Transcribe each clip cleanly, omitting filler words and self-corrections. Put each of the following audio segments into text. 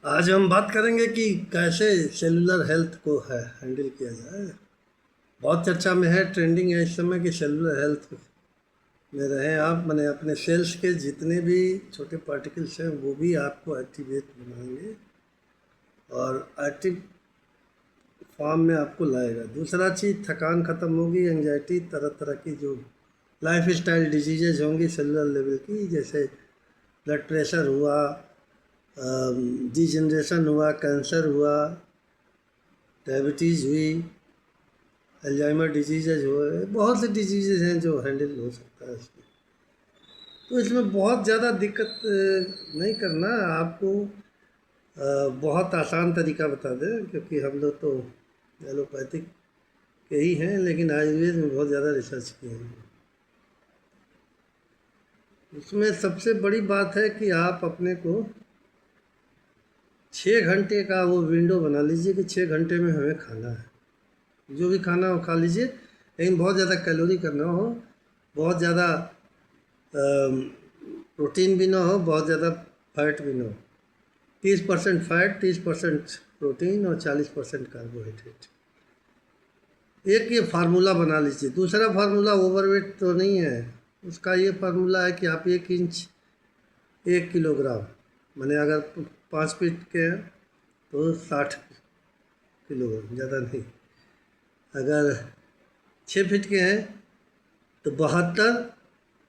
आज हम बात करेंगे कि कैसे सेलुलर हेल्थ को है हैंडल किया जाए। बहुत चर्चा में है, ट्रेंडिंग है इस समय कि सेलुलर हेल्थ में रहें आप, माने अपने सेल्स के जितने भी छोटे पार्टिकल्स हैं वो भी आपको एक्टिवेट बनाएंगे और एक्टिव फॉर्म में आपको लाएगा। दूसरा चीज़, थकान ख़त्म होगी, एंजाइटी, तरह तरह की जो लाइफ स्टाइल डिजीजेज होंगी सेलुलर लेवल की, जैसे ब्लड प्रेशर हुआ, डिजनरेशन हुआ, कैंसर हुआ, डायबिटीज़ हुई, अल्जाइमर डिजीज़ हुए, बहुत से डिजीज़ हैं जो हैंडल हो सकता है इसमें। तो इसमें बहुत ज़्यादा दिक्कत नहीं करना आपको। बहुत आसान तरीका बता दें, क्योंकि हम लोग तो एलोपैथिक के ही हैं, लेकिन आयुर्वेद में बहुत ज़्यादा रिसर्च किए हैं। उसमें सबसे बड़ी बात है कि आप अपने को 6 घंटे का वो विंडो बना लीजिए कि 6 घंटे में हमें खाना है। जो भी खाना हो खा लीजिए, लेकिन बहुत ज़्यादा कैलोरी करना हो, बहुत ज़्यादा प्रोटीन भी ना हो, बहुत ज़्यादा फैट भी ना हो। 30% फैट, 30% प्रोटीन और 40% कार्बोहाइड्रेट। एक ये फार्मूला बना लीजिए। दूसरा फार्मूला ओवरवेट तो नहीं है, उसका ये फार्मूला है कि आप 1 इंच 1 किलोग्राम, माने अगर 5 फीट के हैं तो 60 किलोग्राम, ज़्यादा नहीं। अगर 6 फीट के हैं तो 72,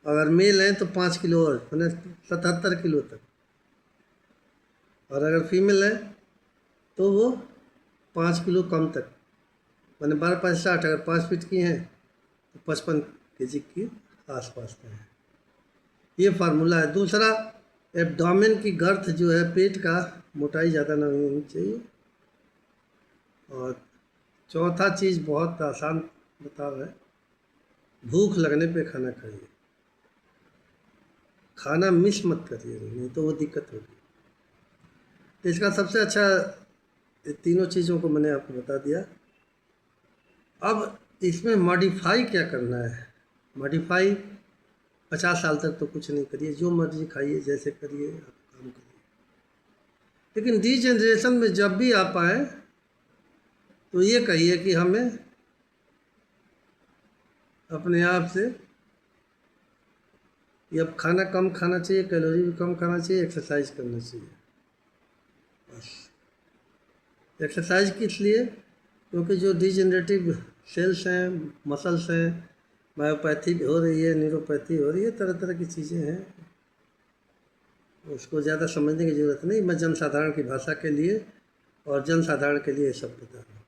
अगर मेल हैं तो 5 किलो और, मैंने 77 किलो तक। और अगर फीमेल है तो वो 5 किलो कम तक, मैंने 12 5 60। अगर 5 फीट की हैं तो 55 kg की आसपास में है। ये फार्मूला है। दूसरा, एब्डोमेन की गर्थ जो है, पेट का मोटाई ज़्यादा नहीं होनी चाहिए। और चौथा चीज़ बहुत आसान बता रहे हैं, भूख लगने पे खाना खाइए। खाना मिस मत करिए, नहीं तो वो दिक्कत होगी। तो इसका सबसे अच्छा, ये तीनों चीज़ों को मैंने आपको बता दिया। अब इसमें मॉडिफाई क्या करना है। मॉडिफाई 50 साल तक तो कुछ नहीं करिए, जो मर्जी खाइए, जैसे करिए आप काम करिए। लेकिन डी जनरेशन में जब भी आप आए तो ये कहिए कि हमें अपने आप से कि अब खाना कम खाना चाहिए, कैलोरी भी कम खाना चाहिए, एक्सरसाइज करना चाहिए। बस एक्सरसाइज किस लिए? क्योंकि जो डिजेनरेटिव सेल्स हैं, मसल्स हैं, मायोपैथी हो रही है, न्यूरोपैथी हो रही है, तरह तरह की चीज़ें हैं, उसको ज़्यादा समझने की ज़रूरत नहीं। मैं जनसाधारण की भाषा के लिए और जनसाधारण के लिए ये सब बता रहा हूँ।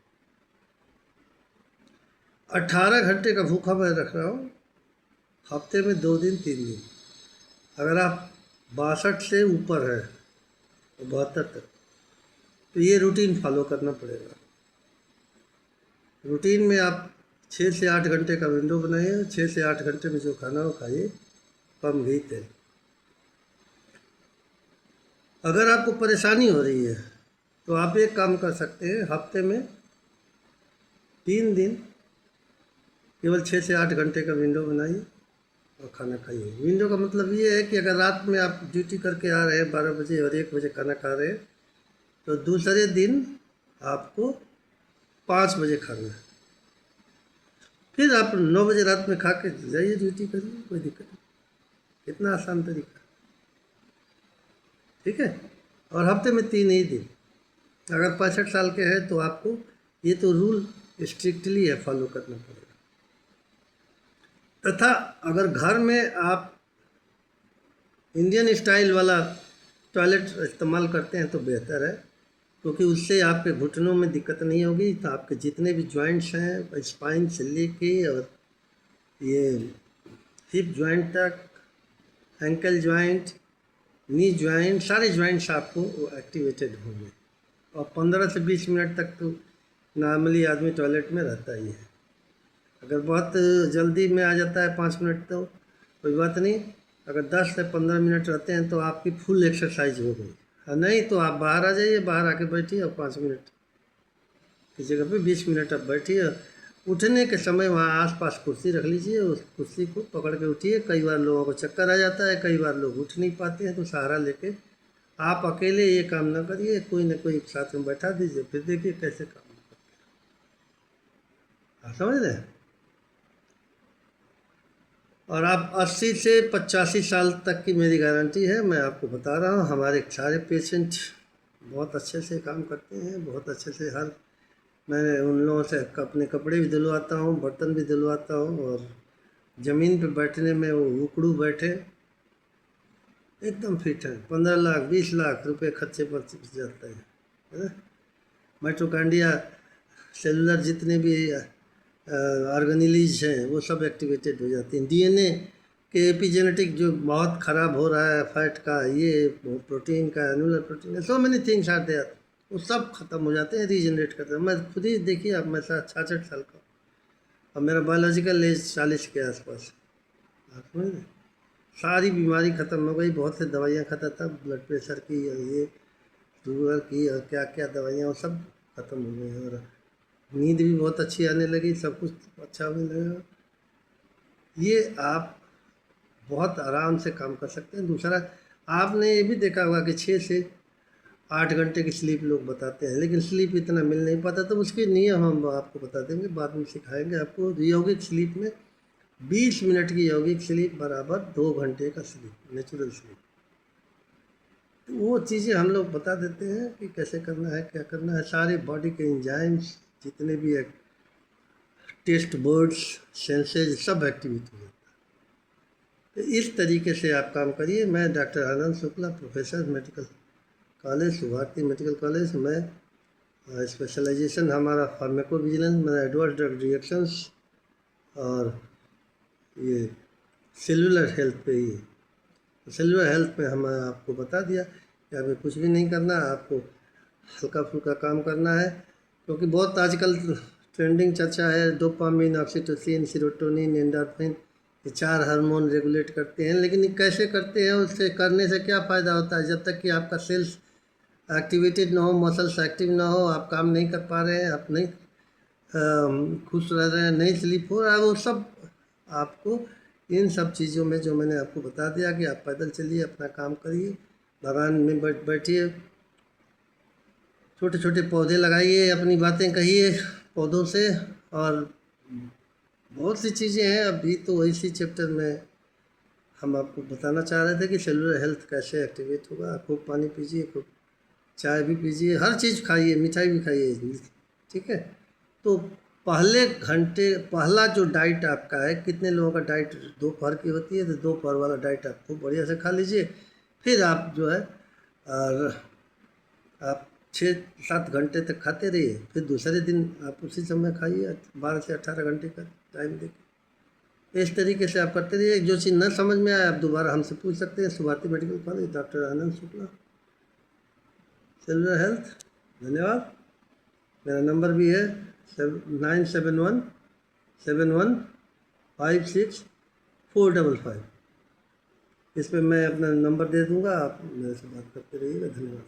18 घंटे का भूखा मैं रख रहा हूँ, हफ्ते में 2 दिन 3 दिन। अगर आप 62 से ऊपर है तो 72 तक, तो ये रूटीन फॉलो करना पड़ेगा। रूटीन में आप 6 से 8 घंटे का विंडो बनाइए। 6 से 8 घंटे में जो खाना हो खाइए, कम घी तेल। अगर आपको परेशानी हो रही है तो आप एक काम कर सकते हैं, हफ्ते में 3 दिन केवल 6 से 8 घंटे का विंडो बनाइए और खाना खाइए। विंडो का मतलब ये है कि अगर रात में आप ड्यूटी करके आ रहे हैं 12 बजे और 1 बजे खाना खा रहे हैं, तो दूसरे दिन आपको 5 बजे खाना है। फिर आप 9 बजे रात में खा के जाइए, ड्यूटी करिए, कोई दिक्कत नहीं। कितना आसान तरीका, ठीक है। और हफ्ते में 3 ही दिन। अगर 65 साल के हैं तो आपको ये तो रूल स्ट्रिक्टली है, फॉलो करना पड़ेगा। तथा अगर घर में आप इंडियन स्टाइल वाला टॉयलेट इस्तेमाल करते हैं तो बेहतर है, क्योंकि उससे आपके घुटनों में दिक्कत नहीं होगी। तो आपके जितने भी जॉइंट्स हैं, स्पाइन से लेके और ये हिप जॉइंट तक, एंकल जॉइंट, नी जॉइंट, सारे जॉइंट्स आपको एक्टिवेटेड होंगे। और 15 से 20 मिनट तक तो नॉर्मली आदमी टॉयलेट में रहता ही है। अगर बहुत जल्दी में आ जाता है 5 मिनट तो कोई बात नहीं। अगर 10 से 15 मिनट रहते हैं तो आपकी फुल एक्सरसाइज हो गई। और नहीं तो आप बाहर आ जाइए, बाहर आके बैठिए और 5 मिनट की जगह पे 20 मिनट आप बैठिए। उठने के समय वहाँ आसपास कुर्सी रख लीजिए, उस कुर्सी को पकड़ के उठिए। कई बार लोगों को चक्कर आ जाता है, कई बार लोग उठ नहीं पाते हैं, तो सहारा लेके आप अकेले ये काम ना करिए, कोई ना कोई साथ में बैठा दीजिए, फिर देखिए कैसे काम करता है। आप समझ रहे हैं? और आप 80 से 85 साल तक की मेरी गारंटी है, मैं आपको बता रहा हूँ। हमारे सारे पेशेंट बहुत अच्छे से काम करते हैं, बहुत अच्छे से हर मैं उन लोगों से अपने कपड़े भी धुलवाता हूँ, बर्तन भी धुलवाता हूँ, और ज़मीन पे बैठने में वो उकड़ू बैठे एकदम फिट है। 15 लाख 20 लाख रुपए खर्चे पर जाता है ना। माइटोकांड्रिया सेलुलर जितने भी ऑर्गेनेलीज हैं वो सब एक्टिवेटेड हो जाती हैं। डीएनए के एपिजेनेटिक जो बहुत ख़राब हो रहा है फैट का, ये प्रोटीन का, annular protein, so many things are there, वो सब खत्म हो जाते हैं, रीजनरेट करते हैं। मैं खुद ही देखिए, अब मैं 66 साल का हूँ और मेरा बायोलॉजिकल एज 40 के आसपास है। आप समझ रहे हैं? सारी बीमारी ख़त्म हो गई, बहुत से दवाइयाँ खत्म था, ब्लड प्रेशर की और ये शुगर की और क्या क्या दवाइयाँ, वो सब ख़त्म हो गई, और नींद भी बहुत अच्छी आने लगी, सब कुछ अच्छा होने लगा। ये आप बहुत आराम से काम कर सकते हैं। दूसरा, आपने ये भी देखा होगा कि 6 से 8 घंटे की स्लीप लोग बताते हैं, लेकिन स्लीप इतना मिल नहीं पाता, तो उसके नियम हम आपको बता देंगे, बाद में सिखाएंगे आपको। यौगिक स्लीप में 20 मिनट की यौगिक स्लीप बराबर 2 घंटे का स्लीप, नेचुरल स्लीप। तो वो चीज़ें हम लोग बता देते हैं कि कैसे करना है, क्या करना है। सारे बॉडी के एंजाइम्स जितने भी है, टेस्ट बर्ड्स, सेंसेज, सब एक्टिवेट हो जाता है। तो इस तरीके से आप काम करिए। मैं doctor Anand Shukla, professor, medical college, भारतीय मेडिकल कॉलेज। मैं स्पेशलाइजेशन हमारा फार्माकोविजिलेंस, मेरा एडवर्स ड्रग रिएक्शंस और ये सेलुलर हेल्थ पे ही है। सेलुलर हेल्थ पे हम आपको बता दिया कि अभी कुछ भी नहीं करना, आपको हल्का फुल्का काम करना है, क्योंकि बहुत आजकल ट्रेंडिंग चर्चा है। डोपामिन, ऑक्सीटोसिन, सेरोटोनिन, एंडोर्फिन, ये 4 हार्मोन रेगुलेट करते हैं, लेकिन ये कैसे करते हैं, उससे करने से क्या फ़ायदा होता है? जब तक कि आपका सेल्स एक्टिवेटेड ना हो, मसल्स एक्टिव ना हो, आप काम नहीं कर पा रहे हैं, आप नहीं खुश रह रहे हैं, नहीं स्लीप हो रहा है, वो सब आपको इन सब चीज़ों में जो मैंने आपको बता दिया कि आप पैदल चलिए, अपना काम करिए, बागान में बैठिए, छोटे छोटे पौधे लगाइए, अपनी बातें कहिए पौधों से। और बहुत सी चीज़ें हैं, अभी तो इसी चैप्टर में हम आपको बताना चाह रहे थे कि सेलुलर हेल्थ कैसे एक्टिवेट होगा। खूब पानी पीजिए, खूब चाय भी पीजिए, हर चीज़ खाइए, मिठाई भी खाइए, ठीक है। तो पहला जो डाइट आपका है, कितने लोगों का डाइट दोपहर की होती है, तो दोपहर वाला डाइट आप खूब बढ़िया से खा लीजिए। फिर आप जो है और आप 6-7 घंटे तक खाते रहिए, फिर दूसरे दिन आप उसी समय खाइए, 12 से 18 घंटे का टाइम देखिए। इस तरीके से आप करते रहिए। जो चीज़ न समझ में आए आप दोबारा हमसे पूछ सकते हैं। भारतीय medical college, doctor Anand Shukla, cellular health. धन्यवाद। मेरा नंबर भी है 9717156455। इस पर मैं अपना नंबर दे दूँगा, आप मेरे से बात करते रहिएगा। धन्यवाद।